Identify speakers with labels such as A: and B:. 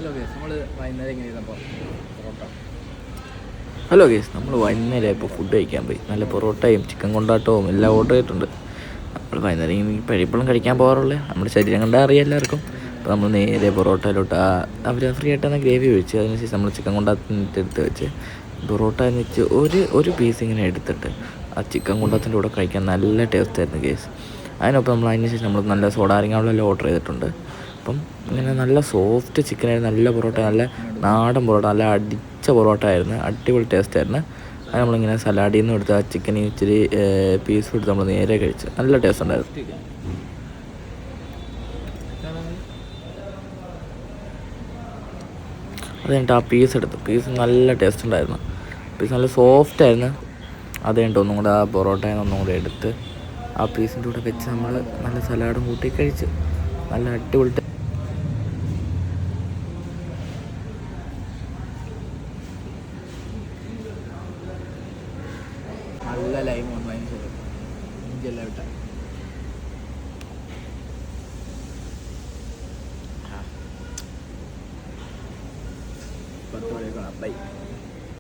A: Hello guys, നമ്മൾ വൈകുന്നേരം ഇപ്പോൾ ഫുഡ് കഴിക്കാൻ പോയി. നല്ല പൊറോട്ടയും ചിക്കൻ കൊണ്ടാട്ടവും എല്ലാം ഓർഡർ ചെയ്തിട്ടുണ്ട്. നമ്മൾ വൈകുന്നേരം ഈ പഴിപ്പളും കഴിക്കാൻ പോകാറുള്ളത് നമ്മുടെ ശരീരം കണ്ടാൽ അറിയാം എല്ലാവർക്കും. അപ്പോൾ നമ്മൾ നേരെ പൊറോട്ടയിലോട്ട് അവർ ഫ്രീ ആയിട്ടാണ് ഗ്രേവി ഒഴിച്ച് അതിനുശേഷം നമ്മൾ ചിക്കൻ കൊണ്ടാട്ടത്തിൻ്റെ എടുത്ത് വെച്ച് പൊറോട്ട എന്ന് വെച്ച് ഒരു പീസ് ഇങ്ങനെ എടുത്തിട്ട് ആ ചിക്കൻ കൊണ്ടാട്ടത്തിൻ്റെ കൂടെ കഴിക്കാൻ നല്ല ടേസ്റ്റ് ആയിരുന്നു ഗേസ്. അതിനൊപ്പം നമ്മൾ അതിനുശേഷം നമ്മൾ നല്ല സോഡാരിങ്ങാവെല്ലാം ഓർഡർ ചെയ്തിട്ടുണ്ട്. അപ്പം ഇങ്ങനെ നല്ല സോഫ്റ്റ് ചിക്കനായിരുന്നു, നല്ല പൊറോട്ട, നല്ല നാടൻ പൊറോട്ട, നല്ല അടിച്ച പൊറോട്ട ആയിരുന്നു, അടിപൊളി ടേസ്റ്റ് ആയിരുന്നു. അത് നമ്മളിങ്ങനെ സലാഡിൽ നിന്ന് എടുത്ത് ആ ചിക്കൻ ഇച്ചിരി പീസ് എടുത്ത് നമ്മൾ നേരെ കഴിച്ച് നല്ല ടേസ്റ്റ് ഉണ്ടായിരുന്നു. അത് കഴിഞ്ഞിട്ട് ആ പീസ് എടുത്തു, പീസ് നല്ല ടേസ്റ്റ് ഉണ്ടായിരുന്നു, പീസ് നല്ല സോഫ്റ്റ് ആയിരുന്നു. അത് കഴിഞ്ഞിട്ട് ഒന്നും കൂടെ ആ പൊറോട്ടയിൽ ഒന്നും കൂടെ എടുത്ത് ആ പീസിൻ്റെ കൂടെ വെച്ച് നമ്മൾ നല്ല സലാഡും കൂട്ടി കഴിച്ച് നല്ല അടിപൊളി. നല്ല ലൈം വന്നു അതിന് ശേഷം ഇഞ്ചെല്ലാം ഇട്ട പത്ത് മണിയൊക്കെ ബൈ.